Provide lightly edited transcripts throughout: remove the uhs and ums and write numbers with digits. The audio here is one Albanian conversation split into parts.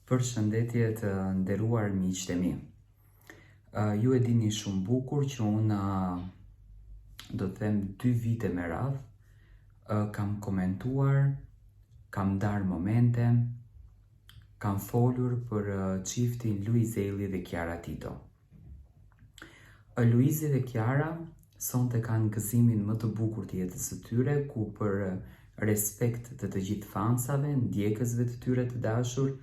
Përshëndetje të nderuar miqtë e mi. Ju e dini shumë bukur që unë do të them 2 vite me radhë kam komentuar, kam darë momente, kam folur për çiftin Luizeli dhe Chiara Tito. Luizi dhe Chiara sonte kanë gëzimin më të bukur të jetës së tyre, ku për respekt të të gjithë fansave, ndjekësve të tyre të dashur,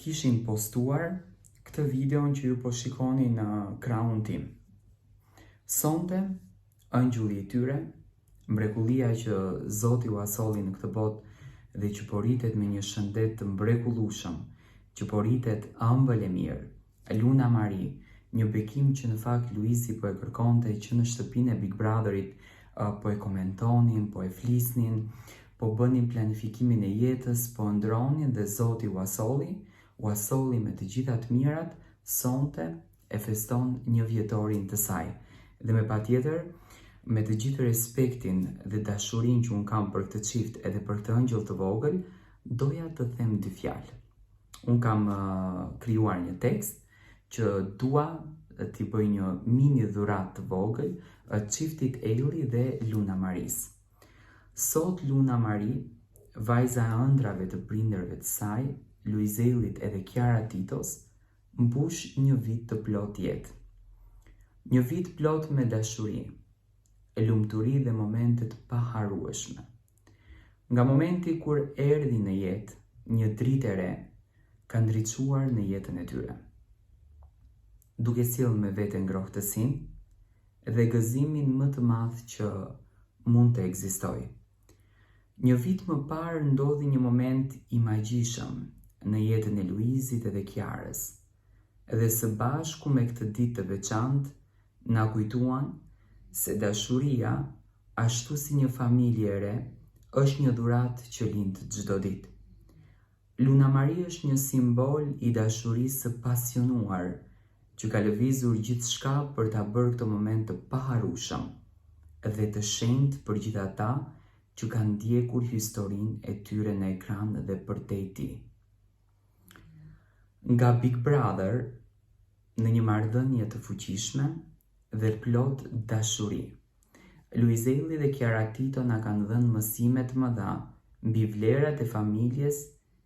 kishin postuar këtë videon që ju po shikoni në krahun tim. Sonte, ëngjulli i tyre, mrekullia që Zoti u asolli në këtë botë dhe që po rritet me një shëndet të mrekullueshëm, që po rritet ëmbël e mirë, Luna Mari, një bekim që në fakt Luizi po e kërkonte që në shtëpinë e Big Brotherit po e komentonin, po e flisnin, po bënin planifikimin e jetës, po ndronin dhe Zoti u asolli me të gjitha të mirat, sonte e feston 1 vjetorin të saj. Dhe me patjetër, me të gjithë respektin dhe dashurinë që unë kam për këtë çift edhe për këtë ëngjëll të vogël, doja të them 2 fjalë. Unë kam krijuar një tekst që dua t'i bëj një mini dhuratë të vogël çiftit Elli dhe Luna Maris. Sot Luna Mari, vajza e ëndrave të prindërve të saj, Luizelit edhe Chiara Titos, mbush 1 vit të plot jetë. 1 vit plot me dashuri, lumturi dhe momente të paharrueshme. Nga momenti kur erdhi në jetë, një dritë e re ka ndriçuar në jetën e tyre, duke sjellë me vete ngrohtësinë dhe gëzimin më të madh që mund të ekzistojë. 1 vit më parë ndodhi një moment i magjishëm në jetën e Luizit edhe Chiarës, dhe së bashku me këtë ditë të veçantë na kujtuan se dashuria, ashtu si një familje e re, është një dhuratë që lind çdo ditë. Luna Mari është një simbol i dashurisë së pasionuar, që ka lëvizur gjithçka për ta bërë këtë moment të paharrueshëm dhe të shenjtë për gjithë ata që kanë ndjekur historinë e tyre në ekran dhe përtej tij. Nga Big Brother, në një marrëdhënie të fuqishme dhe plot dashuri, Luizeli dhe Chiara Tito na kanë dhënë mësime të mëdha mbi vlerat e familjes,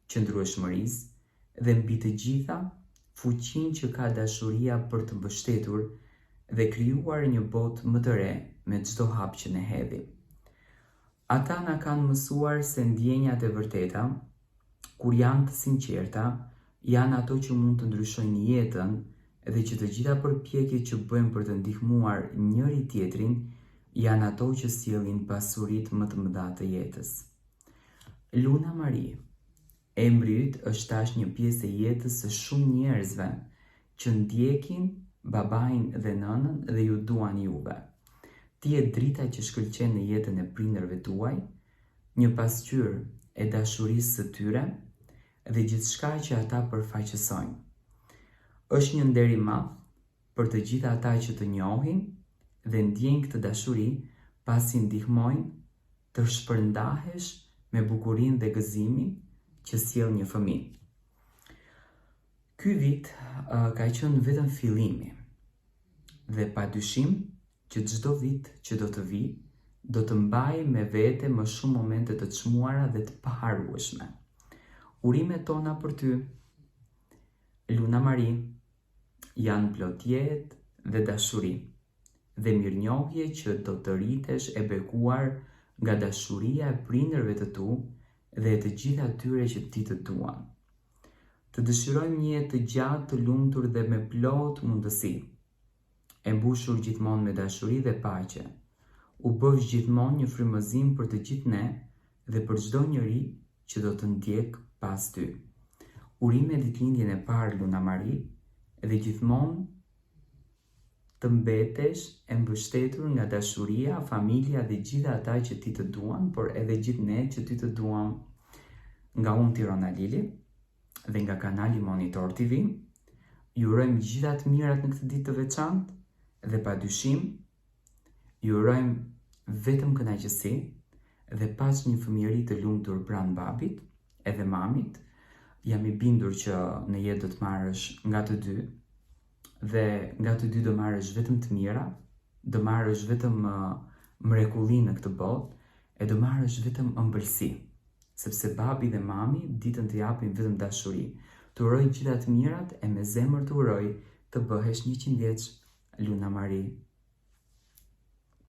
qëndrueshmërisë dhe mbi të gjitha fuqinë që ka dashuria për të mbështetur dhe krijuar një botë më të re me çdo hap që ne hedhim. Ata na kanë mësuar se ndjenjat e vërteta, kur janë të sinqerta, janë ato që mund të ndryshojnë jetën dhe që të gjitha përpjekjet që bëjmë për të ndihmuar njëri tjetrin janë ato që sjellin pasuritë më të mëdha të jetës. Luna Mari, emri yt është tash një pjesë e jetës së shumë njerëzve që ndjekin babain dhe nënën dhe ju duan juve. Ti je drita që shkëlqen në jetën e prindërve tuaj, një pasqyrë e dashurisë së tyre dhe gjithçka që ata përfaqësojnë. Është një nder i madh për të gjithë ata që të njohin dhe ndjejnë këtë dashuri, pasi ndihmojnë të shpërndahesh me bukurinë dhe gëzimin që sjell një fëmijë. Ky vit ka qenë vetëm fillimi dhe padyshim që çdo vit që do të vi, do të mbaj me vete më shumë momente të çmuara dhe të paharrueshme. Urimet tona për ty, Luna Mari, janë plot jetë dhe dashuri, dhe mirënjohje që do të rritesh e bekuar nga dashuria e prindërve të tu dhe të gjithë atyre që ti të duan. Të dëshirojmë një jetë të gjatë, të lumtur dhe me plot mundësi, e mbushur gjithmonë me dashuri dhe paqe. U bësh gjithmonë një frymëzim për të gjithë ne dhe për çdo njeri që do të ndjek pas ty. Urime ditëlindjen e parë, Luna Mari, dhe gjithmonë të mbetesh e mbështetur nga dashuria, familja dhe gjithë ata që ti të duan, por edhe gjithë ne që ti të duam. Nga unë Tirona Lili dhe nga kanali Monitor TV, ju urojmë gjitha të mirat në këtë ditë të veçantë dhe padyshim ju urojmë vetëm kënaqësi dhe pas një fëmijëri të lumtur pranë babit edhe mamit, jam i bindur që në jetë do të marrësh nga të dy, dhe nga të dy do marrësh vetëm të mira, do marrësh vetëm mrekulli në këtë botë, e do marrësh vetëm ëmbëlsi, sepse babi dhe mami ditën të japin vetëm dashuri. Të uroj gjitha të mirat e me zemër të uroj të bëhesh 100 vjeç, Luna Mari.